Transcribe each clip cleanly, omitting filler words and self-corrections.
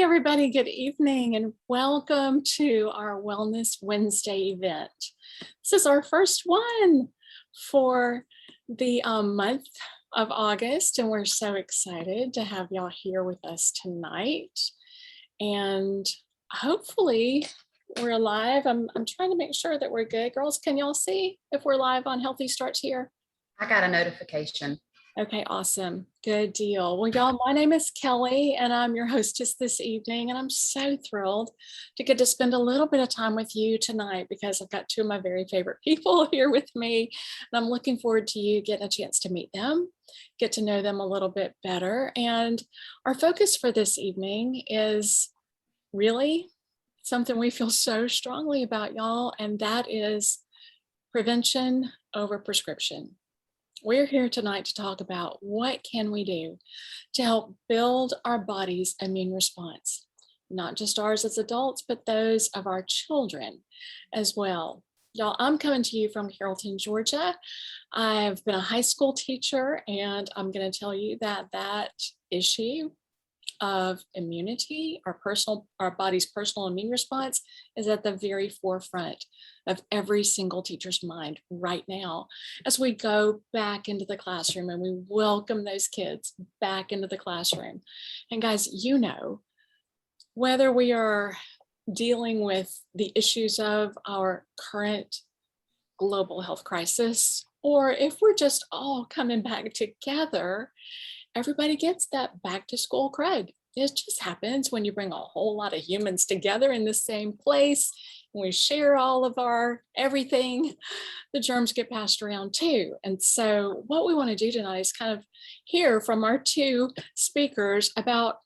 everybody, good evening and welcome to our Wellness Wednesday event. This is our first one for the month of August, and we're so excited to have y'all here with us tonight. And hopefully we're live. I'm trying to make sure that we're good. Girls, can y'all see if we're live on Healthy Starts Here? I got a notification. Okay, awesome. Good deal. Well, y'all, my name is Kelly and I'm your hostess this evening, and I'm so thrilled to get to spend a little bit of time with you tonight because I've got two of my very favorite people here with me, and I'm looking forward to you getting a chance to meet them, get to know them a little bit better. And our focus for this evening is really something we feel so strongly about, y'all, and that is prevention over prescription. We're here tonight to talk about what can we do to help build our body's immune response, not just ours as adults, but those of our children as well. Y'all, I'm coming to you from Carrollton, Georgia. I've been a high school teacher, and I'm going to tell you that that issue of immunity, our body's personal immune response, is at the very forefront of every single teacher's mind right now as we go back into the classroom and we welcome those kids back into the classroom. And guys, you know, whether we are dealing with the issues of our current global health crisis, or if we're just all coming back together, everybody gets that back to school cred. It just happens when you bring a whole lot of humans together in the same place. We share all of our everything, the germs get passed around too. And so what we want to do tonight is kind of hear from our two speakers about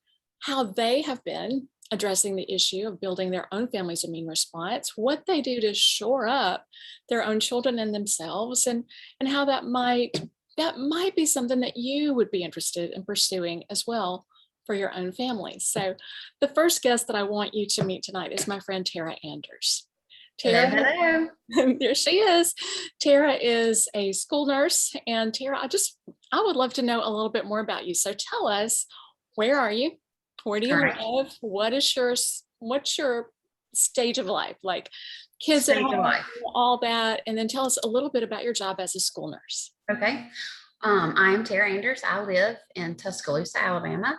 how they have been addressing the issue of building their own family's immune response, what they do to shore up their own children and themselves, and how that might be something that you would be interested in pursuing as well for your own family. So the first guest that I want you to meet tonight is my friend 𝚑𝚘 Anders. 𝚑𝚘, Hello. there she is. 𝚑𝚘 is a school nurse, and 𝚑𝚘, I would love to know a little bit more about you. So tell us, where are you? Where do you live? What's your stage of life? Like kids at home, all that, and then tell us a little bit about your job as a school nurse. Okay. I am 𝚑𝚘 Anders. I live in Tuscaloosa, Alabama.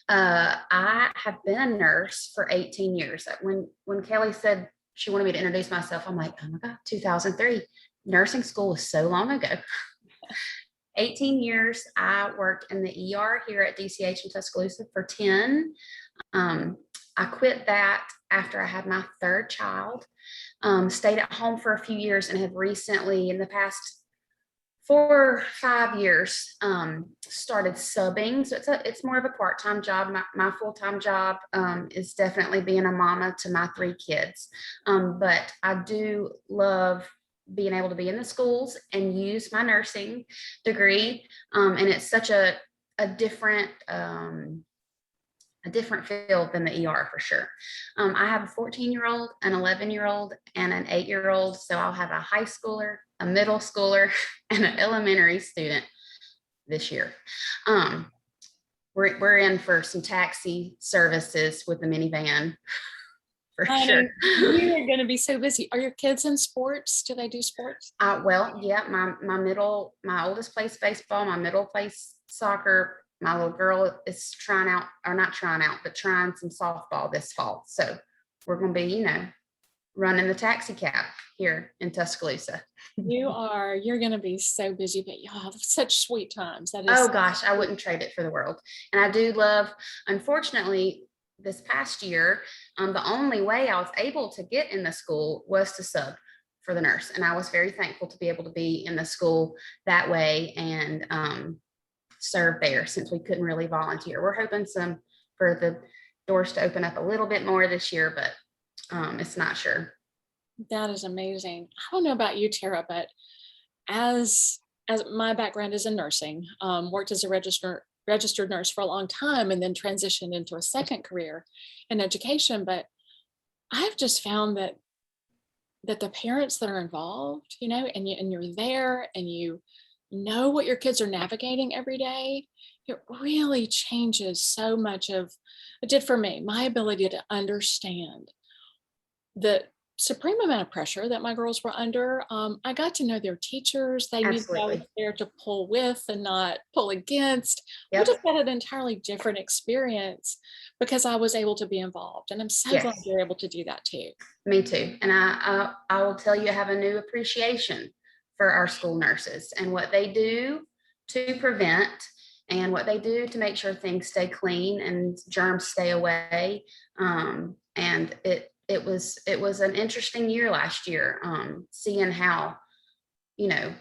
I have been a nurse for 18 years. When Kelly said she wanted me to introduce myself, I'm like, oh my God, 2003. Nursing school was so long ago. 18 years. I worked in the ER here at DCH in Tuscaloosa for 10. I quit that after I had my third child. Stayed at home for a few years and have recently, in the past 4 or 5 years, started subbing. So it's more of a part-time job. My full-time job is definitely being a mama to my 3 kids. But I do love being able to be in the schools and use my nursing degree. And it's such a different field than the ER for sure. I have a 14-year-old, an 11-year-old, and an 8-year-old. So I'll have a high schooler, a middle schooler, and an elementary student this year. We're in for some taxi services with the minivan for sure. You're going to be so busy. Are your kids in sports? Do they do sports? Well, yeah, my oldest plays baseball, my middle plays soccer. My little girl is trying some softball this fall. So we're going to be, running the taxi cab here in Tuscaloosa. You're going to be so busy, but y'all have such sweet times. That is. Oh gosh, I wouldn't trade it for the world. And I do love, unfortunately, this past year, the only way I was able to get in the school was to sub for the nurse. And I was very thankful to be able to be in the school that way and serve there, since we couldn't really volunteer. We're hoping for the doors to open up a little bit more this year, but it's not sure. That is amazing. I don't know about you, 𝚑𝚘, but as my background is in nursing, worked as a registered nurse for a long time and then transitioned into a second career in education. But I've just found that the parents that are involved, and you're there and you know what your kids are navigating every day, it really changes so much of, it did for me, my ability to understand the supreme amount of pressure that my girls were under. I got to know their teachers. They knew that I was Absolutely. there to pull with and not pull against. We just Yep. had an entirely different experience because I was able to be involved. And I'm so glad Yes. you're able to do that too. Me too. And I will tell you, I have a new appreciation for our school nurses and what they do to prevent and what they do to make sure things stay clean and germs stay away. And it was an interesting year last year, seeing how, you know,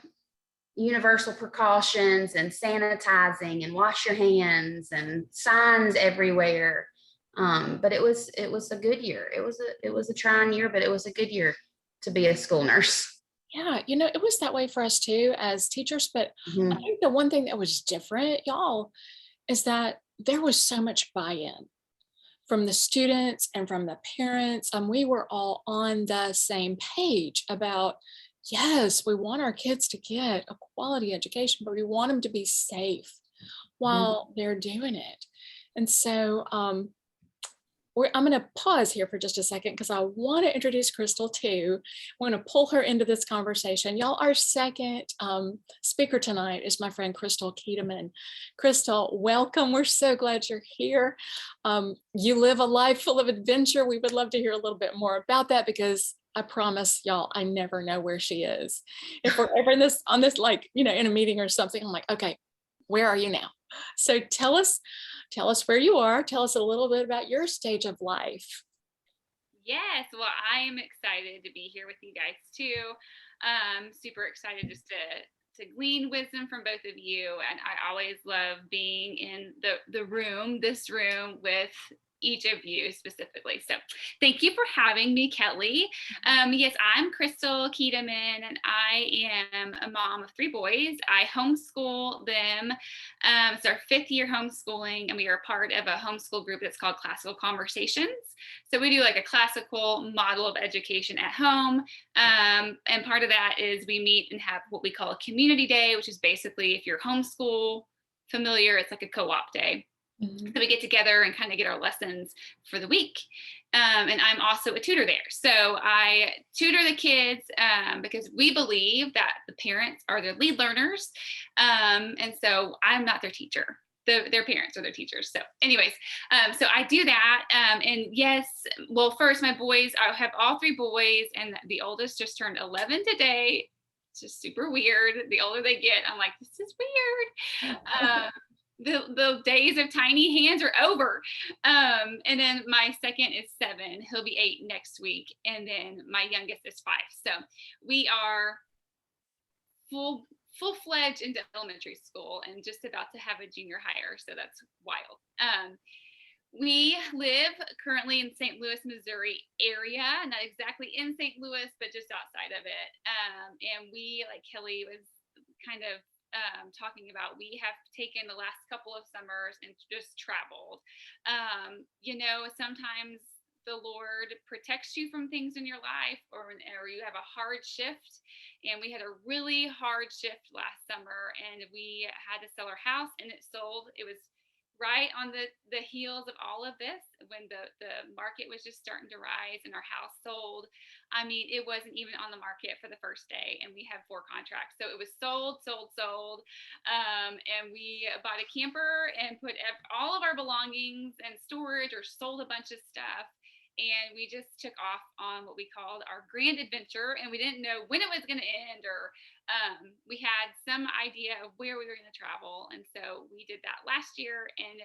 universal precautions and sanitizing and wash your hands and signs everywhere. But it was a good year. It was a trying year, but it was a good year to be a school nurse. Yeah, it was that way for us too as teachers. But I Mhm. think the one thing that was different, y'all, is that there was so much buy-in from the students and from the parents. We were all on the same page about, yes, we want our kids to get a quality education, but we want them to be safe Mhm. while they're doing it. And so I'm going to pause here for just a second because I want to introduce Crystal too. I want to pull her into this conversation. Y'all, our second speaker tonight is my friend Crystal Keeteman. Crystal, welcome. We're so glad you're here. You live a life full of adventure. We would love to hear a little bit more about that because I promise y'all, I never know where she is. If we're ever on this, like, in a meeting or something, I'm like, okay, where are you now? So tell us where you are. Tell us a little bit about your stage of life. Yes, well, I am excited to be here with you guys too. Super excited just to glean wisdom from both of you, and I always love being in this room with each of you specifically. So thank you for having me, Kelly. Yes, I'm Crystal Keeteman, and I am a mom of 3 boys. I homeschool them. It's our 5th year homeschooling, and we are part of a homeschool group that's called Classical Conversations. So we do like a classical model of education at home. And part of that is we meet and have what we call a community day, which is basically, if you're homeschool familiar, it's like a co-op day. Mhm. So we get together and kind of get our lessons for the week. And I'm also a tutor there. So I tutor the kids because we believe that the parents are their lead learners. And so I'm not their teacher. Their parents are their teachers. So anyways, so I do that. And yes, well, first my boys, I have all 3 boys, and the oldest just turned 11 today. It's just super weird. The older they get, I'm like, this is weird. The days of tiny hands are over. And then my second is 7. He'll be 8 next week. And then my youngest is 5. So we are full-fledged into elementary school and just about to have a junior hire. So that's wild. We live currently in St. Louis, Missouri area, not exactly in St. Louis, but just outside of it. And we, like Kelly was kind of talking about, we have taken the last couple of summers and just traveled. Sometimes the Lord protects you from things in your life, or you have a hard shift. And we had a really hard shift last summer, and we had to sell our house, and it sold. It was right on the heels of all of this, when the market was just starting to rise and our house sold. I mean, it wasn't even on the market for the first day, and we have 4 contracts. So it was sold. And we bought a camper and put all of our belongings and storage, or sold a bunch of stuff. And we just took off on what we called our grand adventure, and we didn't know when it was going to end, or we had some idea of where we were going to travel. And so we did that last year, and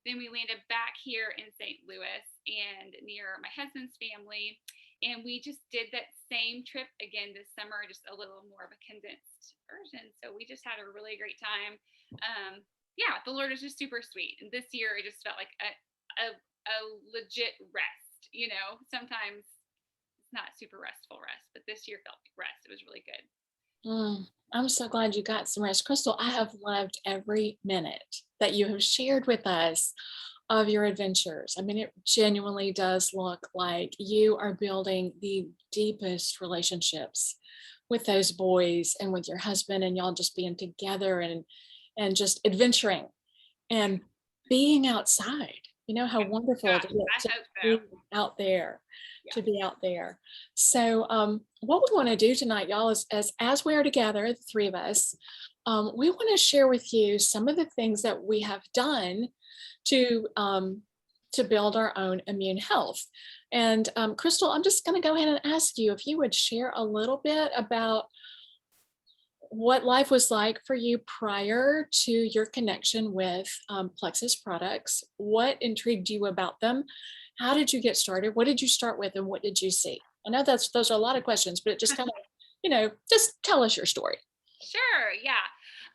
then we landed back here in St. Louis and near my husband's family, and we just did that same trip again this summer, just a little more of a condensed version. So we just had a really great time. Yeah, the Lord is just super sweet, and this year it just felt like a legit rest. Sometimes it's not super restful rest, but this year felt like rest. It was really good. I'm so glad you got some rest. Crystal, I have loved every minute that you have shared with us of your adventures. I mean, it genuinely does look like you are building the deepest relationships with those boys and with your husband, and y'all just being together and just adventuring and being outside. You know how wonderful Yeah, to get I to hope be so. out there, Yeah. to be out there. So what we want to do tonight, y'all, is as we are together, the three of us, we want to share with you some of the things that we have done to build our own immune health. And Crystal, I'm just going to go ahead and ask you if you would share a little bit about what life was like for you prior to your connection with Plexus products. What intrigued you about them? How did you get started? What did you start with, and what did you see? I know those are a lot of questions, but it just kind of, just tell us your story. Sure. Yeah.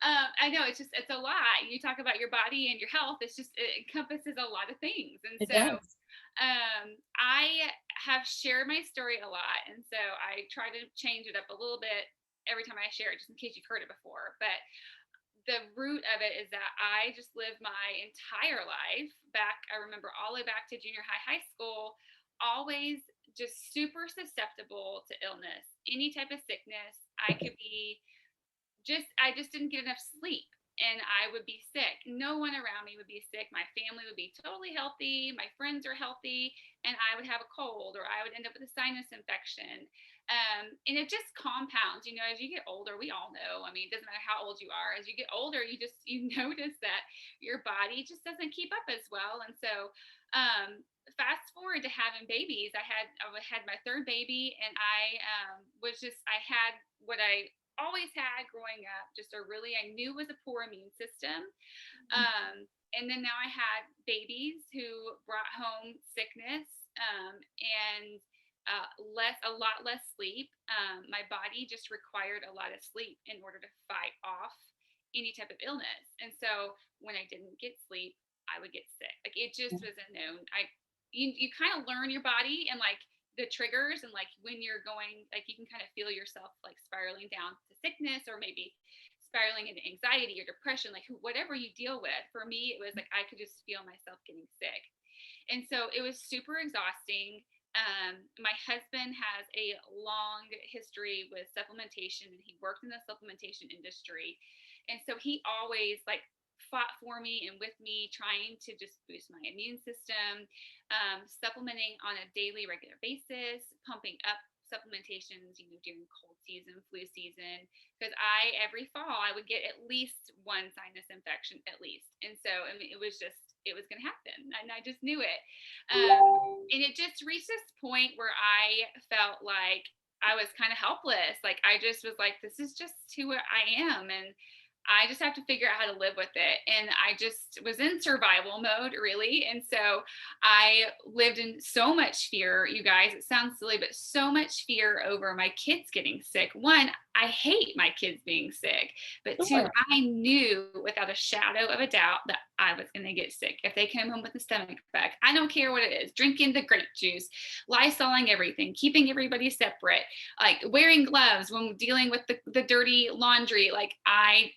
I know it's a lot. You talk about your body and your health. It encompasses a lot of things. And It so does. I have shared my story a lot. And so I try to change it up a little bit every time I share it, just in case you've heard it before. But the root of it is that I just lived my entire life back. I remember all the way back to junior high school, always just super susceptible to illness, any type of sickness. I just didn't get enough sleep, and I would be sick. No one around me would be sick. My family would be totally healthy. My friends are healthy, and I would have a cold, or I would end up with a sinus infection. And it just compounds, as you get older. We all know, I mean, it doesn't matter how old you are. As you get older, you notice that your body just doesn't keep up as well. And so, fast forward to having babies, I had my third baby, and I had what I always had growing up, I knew was a poor immune system. And then now I had babies who brought home sickness, and a lot less sleep. My body just required a lot of sleep in order to fight off any type of illness. And so when I didn't get sleep, I would get sick. Like, it just was a known. You kind of learn your body and like the triggers, and like when you're going, like, you can kind of feel yourself like spiraling down to sickness, or maybe spiraling into anxiety or depression, like whatever you deal with. For me, it was like I could just feel myself getting sick. And so it was super exhausting. My husband has a long history with supplementation, and he worked in the supplementation industry. And so he always like fought for me and with me, trying to just boost my immune system, supplementing on a daily, regular basis, pumping up supplementations, during cold season, flu season, because every fall I would get at least one sinus infection, at least. And so, I mean, it was going to happen, and I just knew it. And it just reached this point where I felt like I was kind of helpless. Like, I just was like, this is just who I am, and I just have to figure out how to live with it. And I just was in survival mode, really. And so I lived in so much fear, you guys. It sounds silly, but so much fear over my kids getting sick. One, I hate my kids being sick. But two, I knew without a shadow of a doubt that I was going to get sick if they came home with a stomach bug. I don't care what it is. Drinking the grape juice, Lysoling everything, keeping everybody separate, like wearing gloves when dealing with the dirty laundry. Like,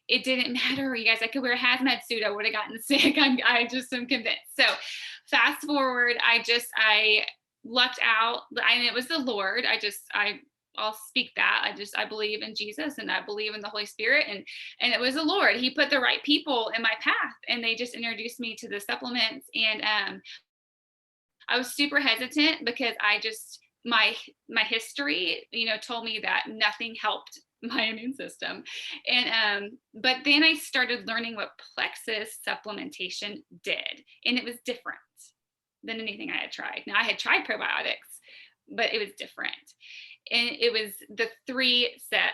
it didn't matter, you guys. I could wear a hazmat suit. I would have gotten sick. I just am convinced. So fast forward, I lucked out. I mean, it was the Lord. I'll speak that. I believe in Jesus, and I believe in the Holy Spirit, and it was the Lord. He put the right people in my path, and they just introduced me to the supplements. And I was super hesitant because my history, told me that nothing helped my immune system. And but then I started learning what Plexus supplementation did, and it was different than anything I had tried. Now, I had tried probiotics, but it was different. And it was the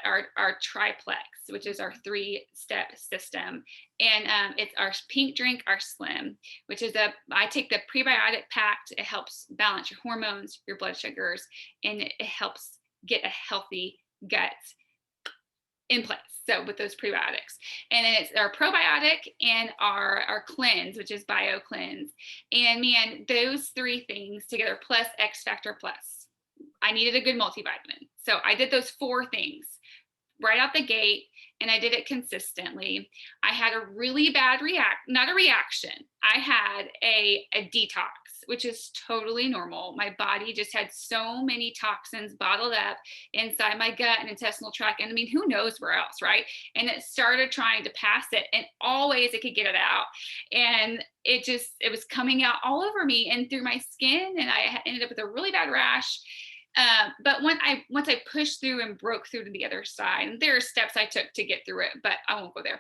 our triplex, which is our 3-step system. And it's our pink drink, our slim, which is I take the prebiotic pact. It helps balance your hormones, your blood sugars, and it helps get a healthy gut in place. So with those prebiotics, and then it's our probiotic and our cleanse, which is bio cleanse. And man, those 3 things together, plus X Factor Plus, I needed a good multivitamin. So I did those 4 things right out the gate, and I did it consistently. I had a really bad not a reaction. I had a detox, which is totally normal. My body just had so many toxins bottled up inside my gut and intestinal tract. And I mean, who knows where else, right? And it started trying to pass it, and always it could get it out. And it was coming out all over me and through my skin. And I ended up with a really bad rash. But once I pushed through and broke through to the other side, and there are steps I took to get through it, but I won't go there.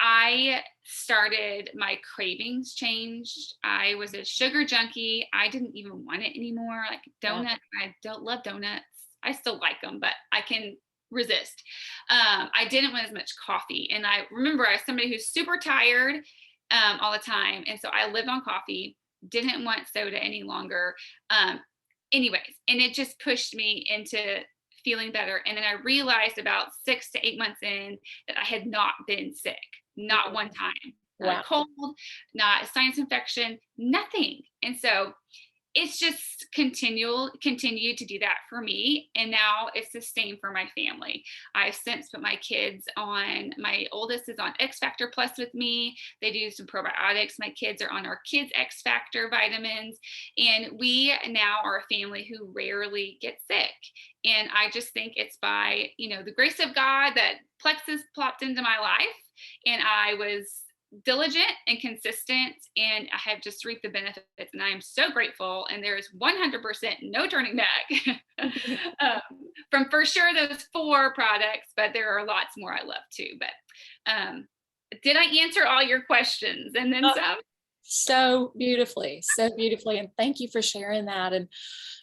I started, my cravings changed. I was a sugar junkie. I didn't even want it anymore. Like donuts, I don't love donuts. I still like them, but I can resist. I didn't want as much coffee. And I remember I was somebody who's super tired all the time. And so I lived on coffee, didn't want soda any longer. Anyways, and it just pushed me into feeling better. And then I realized about 6 to 8 months in that I had not been sick, not one time, not a cold, not a sinus infection, nothing. And so it's just continued to do that for me. And now it's the same for my family. I've since put my kids on, my oldest is on X Factor Plus with me. They do some probiotics. My kids are on our Kids X Factor vitamins. And we now are a family who rarely get sick. And I just think it's by, the grace of God that Plexus plopped into my life. And I was diligent and consistent, and I have just reaped the benefits, and I am so grateful. And there is 100% no turning back from, for sure, those 4 products, but there are lots more I love too. But did I answer all your questions and then some? So beautifully, and thank you for sharing that. And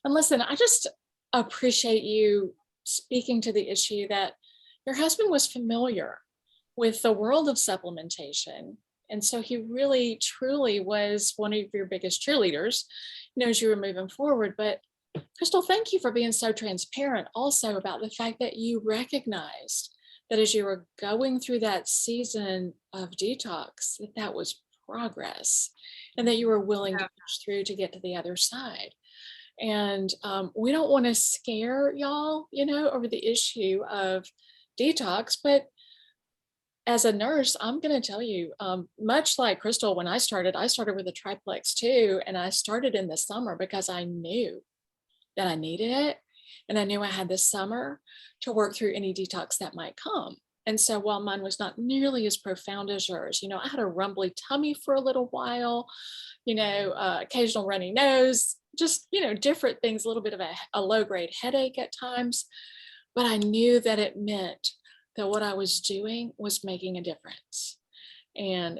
listen, I just appreciate you speaking to the issue that your husband was familiar with the world of supplementation. And so he really, truly was one of your biggest cheerleaders, as you were moving forward. But Crystal, thank you for being so transparent also about the fact that you recognized that as you were going through that season of detox, that was progress, and that you were willing to push through to get to the other side. And we don't want to scare y'all, over the issue of detox, but as a nurse, I'm going to tell you, much like Crystal, when I started with a triplex too, and I started in the summer because I knew that I needed it, and I knew I had this summer to work through any detox that might come. And so while mine was not nearly as profound as yours, I had a rumbly tummy for a little while, occasional runny nose, just, different things, a little bit of a low-grade headache at times, but I knew that it meant that what I was doing was making a difference. And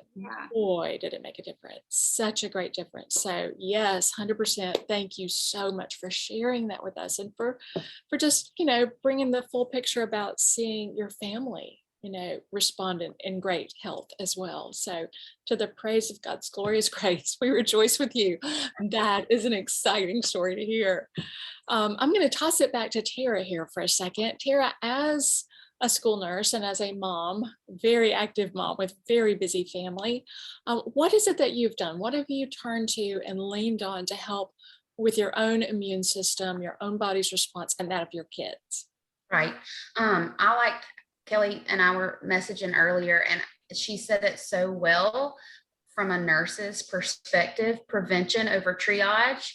boy, did it make a difference. Such a great difference. So yes, 100%. Thank you so much for sharing that with us, and for just, bringing the full picture about seeing your family, respond in great health as well. So to the praise of God's glorious grace, we rejoice with you. That is an exciting story to hear. I'm going to toss it back to Tara here for a second. Tara, as a school nurse and as a mom, very active mom with very busy family, what is it that you've done? What have you turned to and leaned on to help with your own immune system, your own body's response, and that of your kids? Right. I liked Kelly and I were messaging earlier, and she said it so well from a nurse's perspective: prevention over triage.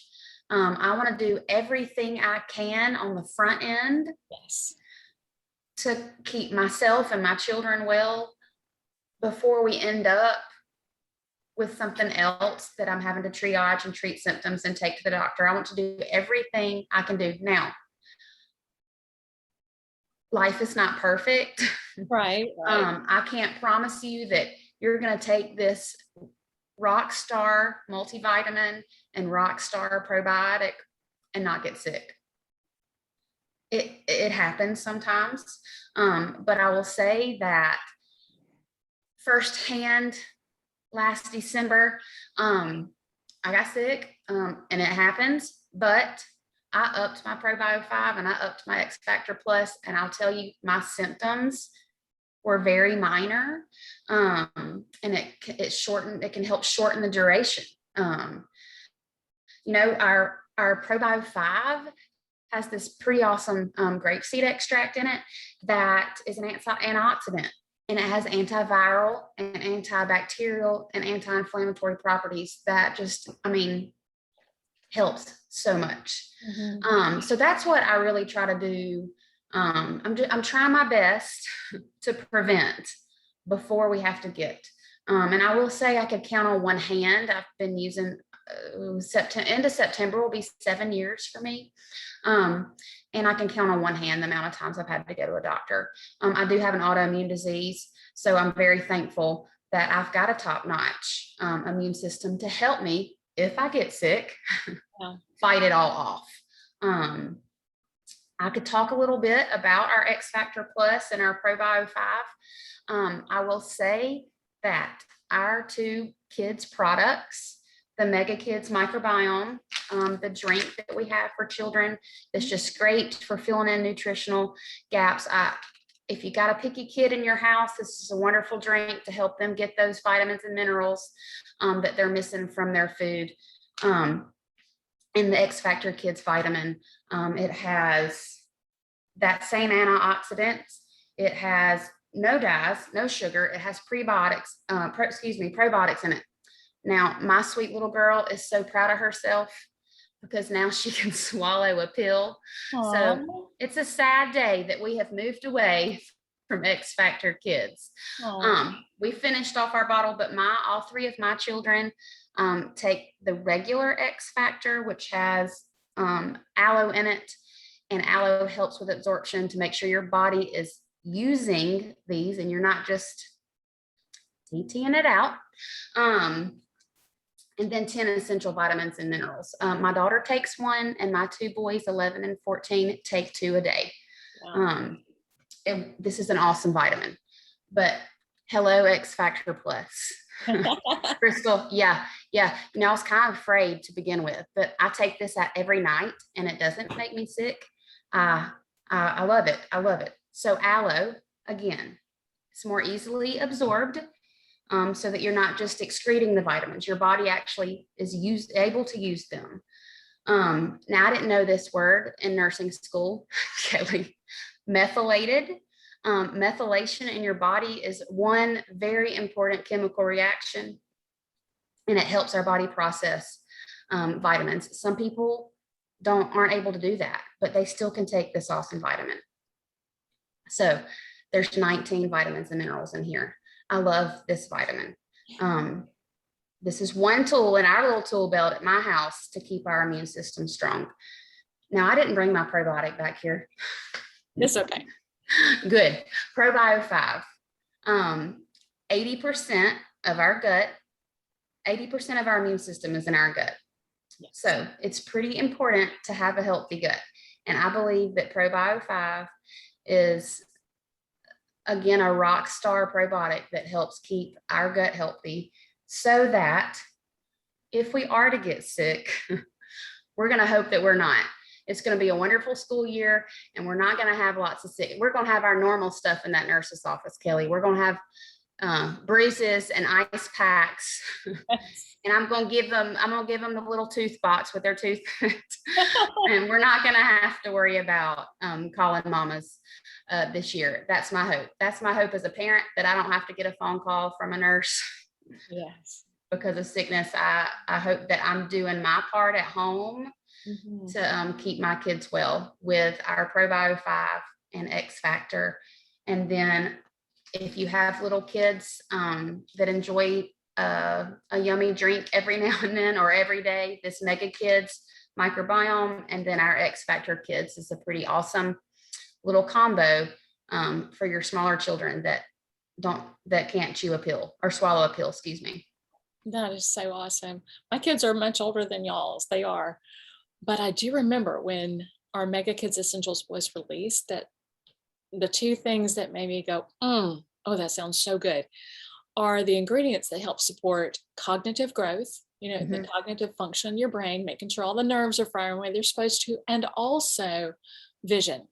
I want to do everything I can on the front end. Yes. To keep myself and my children well before we end up with something else that I'm having to triage and treat symptoms and take to the doctor. I want to do everything I can do. Now, life is not perfect. Right. I can't promise you that you're going to take this Rockstar multivitamin and Rockstar probiotic and not get sick. It happens sometimes, but I will say that firsthand, last December, I got sick, and it happens, but I upped my Probio 5 and I upped my X Factor Plus, and I'll tell you, my symptoms were very minor, and it can help shorten the duration. Our Probio 5 has this pretty awesome grapeseed extract in it that is an antioxidant, and it has antiviral and antibacterial and anti-inflammatory properties that just, I mean, helps so much. So that's what I really try to do. I'm trying my best to prevent before we have to get. And I will say I could count on one hand. I've been using end of September will be 7 years for me. And I can count on one hand the amount of times I've had to go to a doctor. I do have an autoimmune disease, so I'm very thankful that I've got a top-notch immune system to help me if I get sick, fight it all off. I could talk a little bit about our X Factor Plus and our ProBio5. I will say that our 2 kids products, the Mega Kids Microbiome, the drink that we have for children, it's just great for filling in nutritional gaps. If you got a picky kid in your house, this is a wonderful drink to help them get those vitamins and minerals that they're missing from their food. And the X Factor Kids Vitamin, it has that same antioxidants. It has no dyes, no sugar. It has probiotics in it. Now, my sweet little girl is so proud of herself because now she can swallow a pill. Aww. So it's a sad day that we have moved away from X Factor Kids. We finished off our bottle, but all 3 of my children take the regular X Factor, which has aloe in it, and aloe helps with absorption to make sure your body is using these and you're not just TTing it out. And then 10 essential vitamins and minerals. My daughter takes 1, and my 2 boys, 11 and 14, take 2 a day. Wow. This is an awesome vitamin. But hello, X Factor Plus. Crystal, yeah. You know, I was kind of afraid to begin with, but I take this out every night, and it doesn't make me sick. I love it. I love it. So aloe, again, it's more easily absorbed. So that you're not just excreting the vitamins, your body actually is able to use them. Now, I didn't know this word in nursing school, Kelly, methylated. Methylation in your body is one very important chemical reaction, and it helps our body process vitamins. Some people aren't able to do that, but they still can take this awesome vitamin. So there's 19 vitamins and minerals in here. I love this vitamin. This is one tool in our little tool belt at my house to keep our immune system strong. Now, I didn't bring my probiotic back here. It's okay. Good. ProBio5. 80% of our gut, 80% of our immune system is in our gut. Yes. So it's pretty important to have a healthy gut. And I believe that ProBio5 is, again, a rock star probiotic that helps keep our gut healthy, so that if we are to get sick, we're going to hope that we're not. It's going to be a wonderful school year, and we're not going to have lots of sick. We're going to have our normal stuff in that nurse's office, Kelly. We're going to have bruises and ice packs. And I'm going to give them the little tooth box with their tooth. And we're not going to have to worry about calling mamas this year. That's my hope. That's my hope as a parent, that I don't have to get a phone call from a nurse. Yes. Because of sickness. I hope that I'm doing my part at home to keep my kids well with our ProBio5 and X Factor. And then if you have little kids that enjoy a yummy drink every now and then or every day, this Mega Kids Microbiome and then our X Factor Kids is a pretty awesome little combo for your smaller children that can't chew a pill or swallow a pill, excuse me. That is so awesome. My kids are much older than y'all's. They are. But I do remember when our Mega Kids Essentials was released, that the 2 things that made me go, oh, that sounds so good, are the ingredients that help support cognitive growth, the cognitive function in your brain, making sure all the nerves are firing the way they're supposed to, and also vision.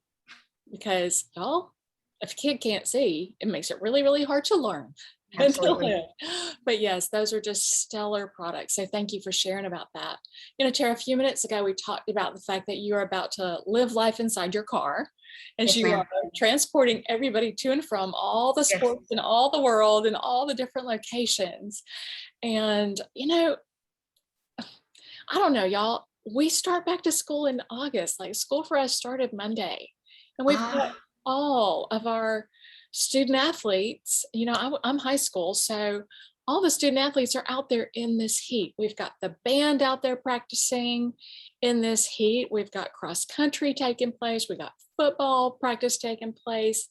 Because, if a kid can't see, it makes it really, really hard to learn. Absolutely. But yes, those are just stellar products. So thank you for sharing about that. You know, Tara, a few minutes ago, we talked about the fact that you are about to live life inside your car as Yes, you ma'am. are transporting everybody to and from all the Yes. sports in all the world and all the different locations. And, you know, I don't know, y'all, we start back to school in August. Like school for us started Monday. And we've got all of our student athletes, you know, I'm high school, so all the student athletes are out there in this heat. We've got the band out there practicing in this heat. We've got cross country taking place. We got football practice taking place.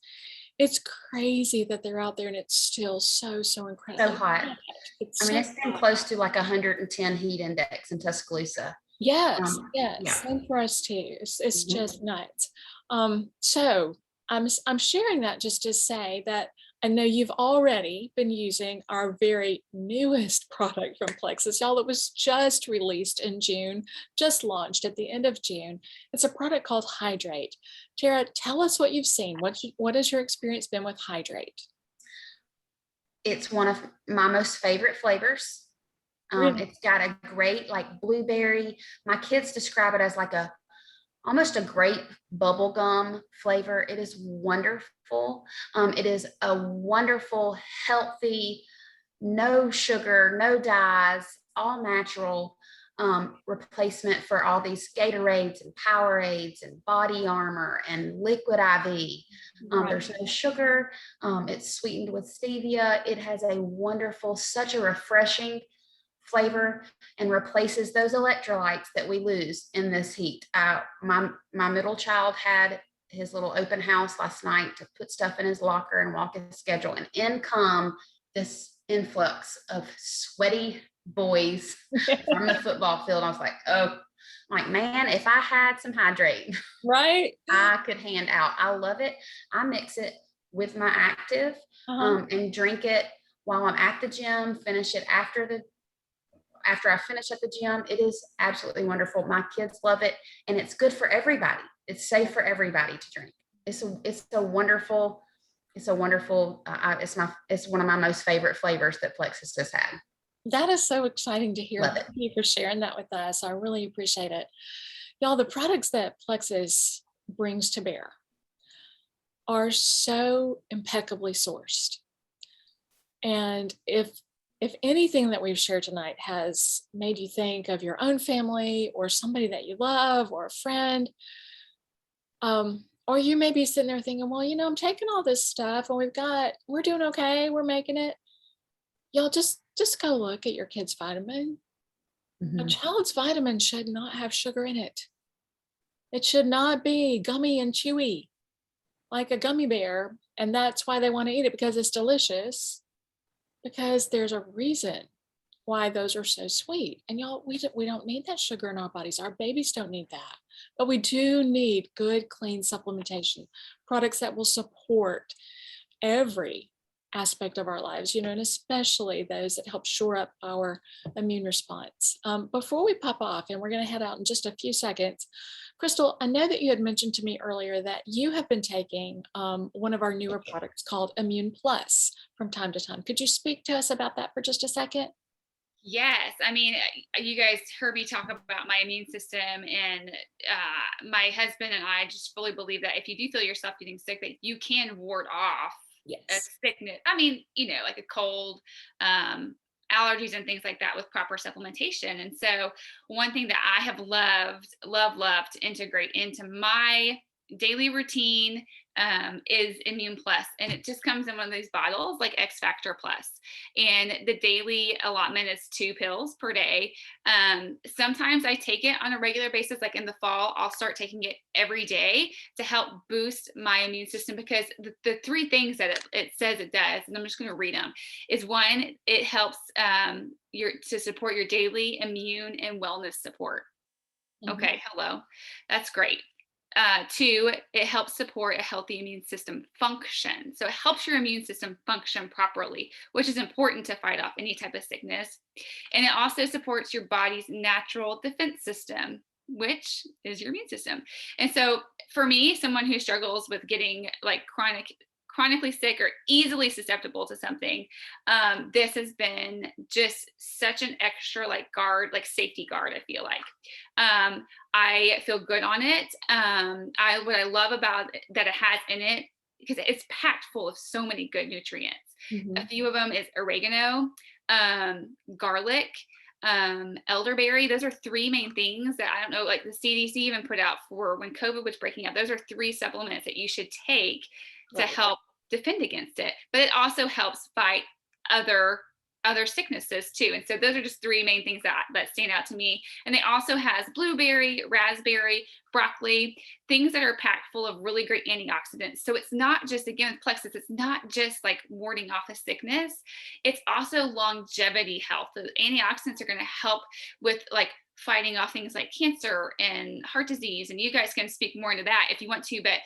It's crazy that they're out there and it's still so incredible. So hot. It's I mean, so it's been hot. close to like 110 heat index in Tuscaloosa. Yes, Yeah. yes, same for us too. It's Mhm. just nuts. So I'm sharing that just to say that I know you've already been using our very newest product from Plexus, y'all. It was just released in June, just launched at the end of June. It's a product called Hydrate. Tara, tell us what you've seen. What has your experience been with Hydrate? It's one of my most favorite flavors. Really? It's got a great like blueberry. My kids describe it as like almost a grape bubble gum flavor. It is wonderful. It is a wonderful, healthy, no sugar, no dyes, all natural replacement for all these Gatorades and Powerades and Body Armor and Liquid IV. Right. There's no sugar. It's sweetened with stevia. It has a wonderful, such a refreshing flavor and replaces those electrolytes that we lose in this heat. My middle child had his little open house last night to put stuff in his locker and walk his schedule, and in come this influx of sweaty boys from the football field. I was like, oh, man, if I had some Hydrate, Right? I could hand out. I love it. I mix it with my active and drink it while I'm at the gym, finish it after I finish at the gym. It is absolutely wonderful. My kids love it, and it's good for everybody. It's safe for everybody to drink. It's a wonderful, it's one of my most favorite flavors that Plexus has had. That is so exciting to hear. Love it. Thank you for sharing that with us. I really appreciate it. Y'all, the products that Plexus brings to bear are so impeccably sourced. And if anything that we've shared tonight has made you think of your own family or somebody that you love or a friend, or you may be sitting there thinking, well, you know, I'm taking all this stuff and we're doing okay, we're making it. Y'all just go look at your kid's vitamin. A child's vitamin should not have sugar in it. It should not be gummy and chewy like a gummy bear. And that's why they want to eat it, because it's delicious, because there's a reason why those are so sweet. And y'all, we don't need that sugar in our bodies. Our babies don't need that. But we do need good, clean supplementation, products that will support every aspect of our lives, you know, and especially those that help shore up our immune response. Before we pop off, and we're going to head out in just a few seconds, Crystal, I know that you had mentioned to me earlier that you have been taking one of our newer products called Immune Plus from time to time. Could you speak to us about that for just a second? Yes, I mean, you guys heard me talk about my immune system, and my husband and I just fully believe that if you do feel yourself getting sick, that you can ward off a Yes. sickness. I mean, you know, like a cold, allergies and things like that with proper supplementation. And so one thing that I have loved to integrate into my daily routine is Immune Plus, and it just comes in one of these bottles like X Factor Plus, and the daily allotment is 2 pills per day. Sometimes I take it on a regular basis, like in the fall I'll start taking it every day to help boost my immune system, because the 3 things that it says it does, and I'm just going to read them, is 1, it helps to support your daily immune and wellness support. Okay, hello, that's great. 2, it helps support a healthy immune system function. So it helps your immune system function properly, which is important to fight off any type of sickness. And it also supports your body's natural defense system, which is your immune system. And so for me, someone who struggles with getting like chronic chronically sick or easily susceptible to something, this has been just such an extra like guard, like safety guard, I feel like. I feel good on it. What I love about it, that it has in it, because it's packed full of so many good nutrients. A few of them is oregano, garlic, elderberry. Those are three main things that I don't know, like the CDC even put out for when COVID was breaking out. Those are 3 supplements that you should take to help defend against it. But it also helps fight other sicknesses too. And so those are just 3 main things that stand out to me. And it also has blueberry, raspberry, broccoli, things that are packed full of really great antioxidants. So it's not just, again, with plexus, it's not just like warding off a sickness. It's also longevity health. The antioxidants are going to help with like fighting off things like cancer and heart disease. And you guys can speak more into that if you want to, but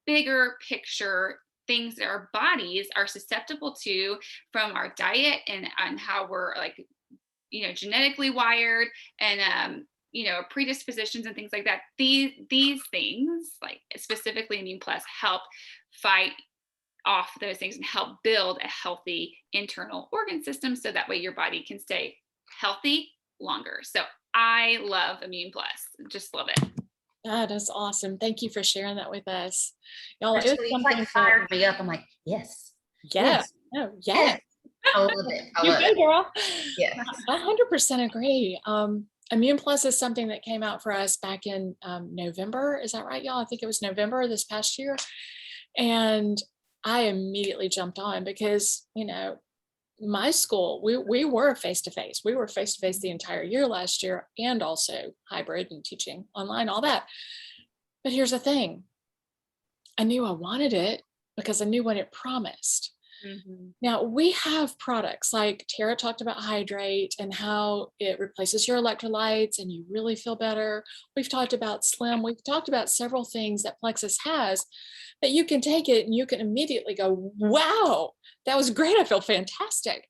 bigger picture things that our bodies are susceptible to from our diet and how we're like, genetically wired and, predispositions and things like that. These things, like specifically Immune Plus, help fight off those things and help build a healthy internal organ system so that way your body can stay healthy longer. So I love Immune Plus. Just love it. That is awesome. Thank you for sharing that with us. Y'all, Actually, it's like fired me up. I'm like, yes. Yes. Oh, yes. I love it. I love You go, it. girl. Yes. I 100% agree. Immune Plus is something that came out for us back in November. Is that right, y'all? I think it was November this past year. And I immediately jumped on because, my school, we were face-to-face. We were face-to-face the entire year last year, and also hybrid and teaching online, all that. But here's the thing. I knew I wanted it because I knew what it promised. Now we have products like Tara talked about Hydrate and how it replaces your electrolytes and you really feel better. We've talked about Slim. We've talked about several things that Plexus has that you can take it and you can immediately go, wow, that was great. I feel fantastic.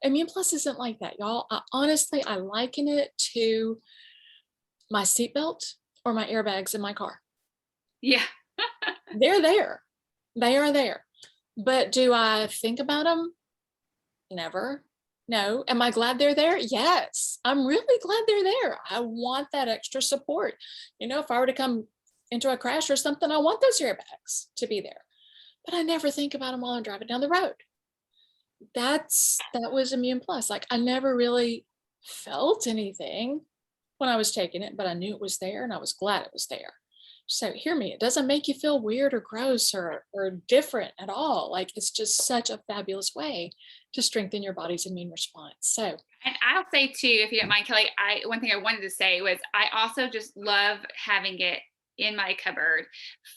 Immune Plus isn't like that, y'all. Honestly, I liken it to my seatbelt or my airbags in my car. Yeah. They're there. They are there. But do I think about them? Never. No. Am I glad they're there? Yes. I'm really glad they're there. I want that extra support. If I were to come into a crash or something, I want those airbags to be there. But I never think about them while I'm driving down the road. That was Immune Plus. Like I never really felt anything when I was taking it, but I knew it was there and I was glad it was there. So hear me, it doesn't make you feel weird or gross or different at all. Like it's just such a fabulous way to strengthen your body's immune response. So, and I'll say too, if you don't mind, Kelly, one thing I wanted to say was I also just love having it in my cupboard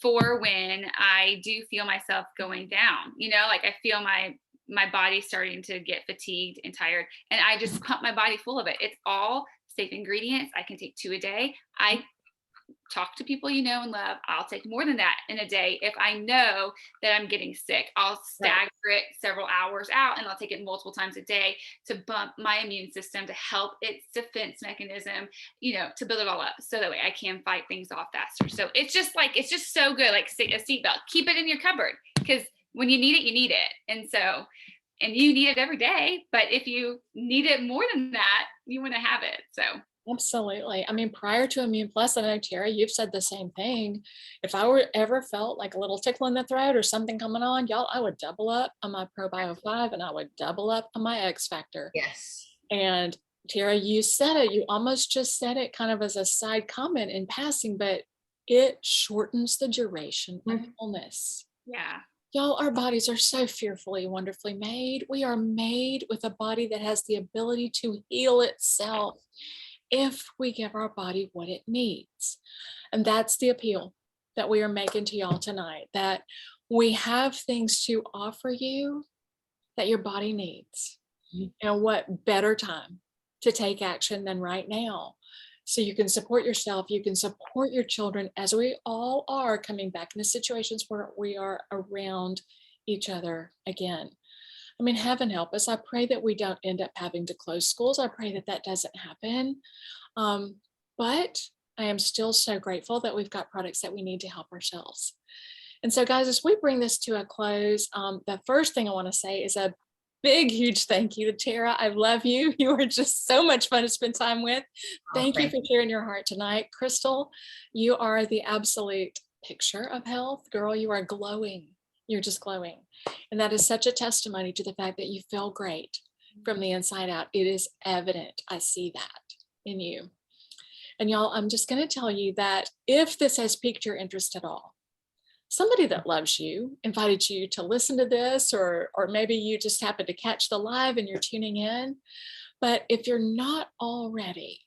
for when I do feel myself going down, like I feel my body starting to get fatigued and tired, and I just pump my body full of it. It's all safe ingredients. I can take 2 a day. I talk to people and love. I'll take more than that in a day if I know that I'm getting sick. I'll stagger it several hours out and I'll take it multiple times a day to bump my immune system, to help its defense mechanism, to build it all up so that way I can fight things off faster. So it's just so good, like a seatbelt. Keep it in your cupboard because when you need it, you need it. And you need it every day, but if you need it more than that, you want to have it. So absolutely. I mean, prior to Immune Plus, I know Tara, you've said the same thing. If I ever felt like a little tickle in the throat or something coming on, y'all, I would double up on my Probio 5 and I would double up on my X Factor. Yes. And Tara, you said it. You almost just said it kind of as a side comment in passing, but it shortens the duration of illness. Yeah. Y'all, our bodies are so fearfully, wonderfully made. We are made with a body that has the ability to heal itself if we give our body what it needs. And that's the appeal that we are making to y'all tonight, that we have things to offer you that your body needs. And what better time to take action than right now? So you can support yourself, you can support your children, as we all are coming back into situations where we are around each other again. I mean, heaven help us. I pray that we don't end up having to close schools. I pray that that doesn't happen. But I am still so grateful that we've got products that we need to help ourselves. And so guys, as we bring this to a close, the first thing I want to say is a big, huge thank you to Tara. I love you. You are just so much fun to spend time with. Thank you for sharing your heart tonight. Crystal, you are the absolute picture of health. Girl, you are glowing. You're just glowing. And that is such a testimony to the fact that you feel great from the inside out. It is evident. I see that in you. And y'all, I'm just going to tell you that if this has piqued your interest at all, somebody that loves you invited you to listen to this, or maybe you just happened to catch the live and you're tuning in. But if you're not already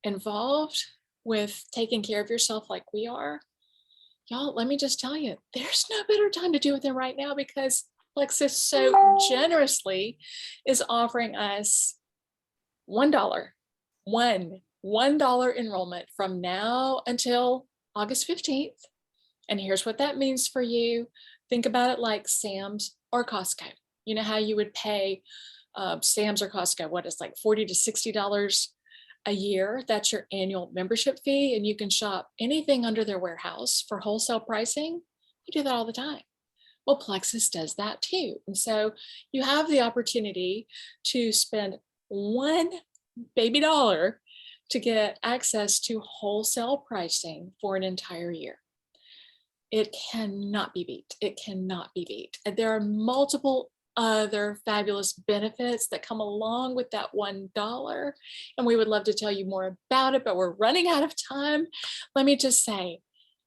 involved with taking care of yourself like we are, y'all, let me just tell you, there's no better time to do it than right now, because Plexus so generously is offering us $1 enrollment from now until August 15th. And here's what that means for you. Think about it like Sam's or Costco. You know how you would pay Sam's or Costco, what is like $40 to $60 a year? That's your annual membership fee. And you can shop anything under their warehouse for wholesale pricing. We do that all the time. Well, Plexus does that too. And so you have the opportunity to spend $1 baby dollar to get access to wholesale pricing for an entire year. It cannot be beat. It cannot be beat. And there are multiple other fabulous benefits that come along with that $1. And we would love to tell you more about it, but we're running out of time. Let me just say,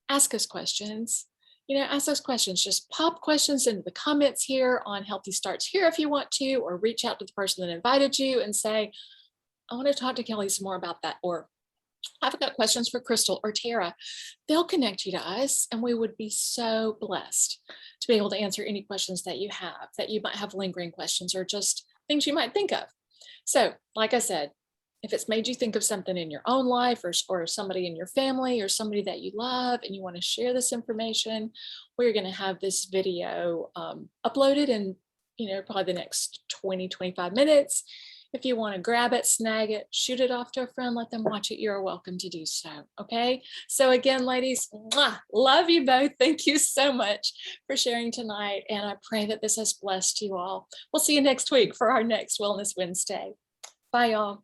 ask us questions. Ask us questions. Just pop questions into the comments here on Healthy Starts Here if you want to, or reach out to the person that invited you and say, I want to talk to Kelly some more about that, or I've got questions for Crystal or Tara. They'll connect you to us, and we would be so blessed to be able to answer any questions that you have, that you might have lingering questions or just things you might think of. So like I said, if it's made you think of something in your own life, or somebody in your family or somebody that you love and you want to share this information, we're going to have this video uploaded in probably the next 20-25 minutes. If you want to grab it, snag it, shoot it off to a friend, let them watch it, you're welcome to do so. Okay. So again, ladies, love you both. Thank you so much for sharing tonight. And I pray that this has blessed you all. We'll see you next week for our next Wellness Wednesday. Bye, y'all.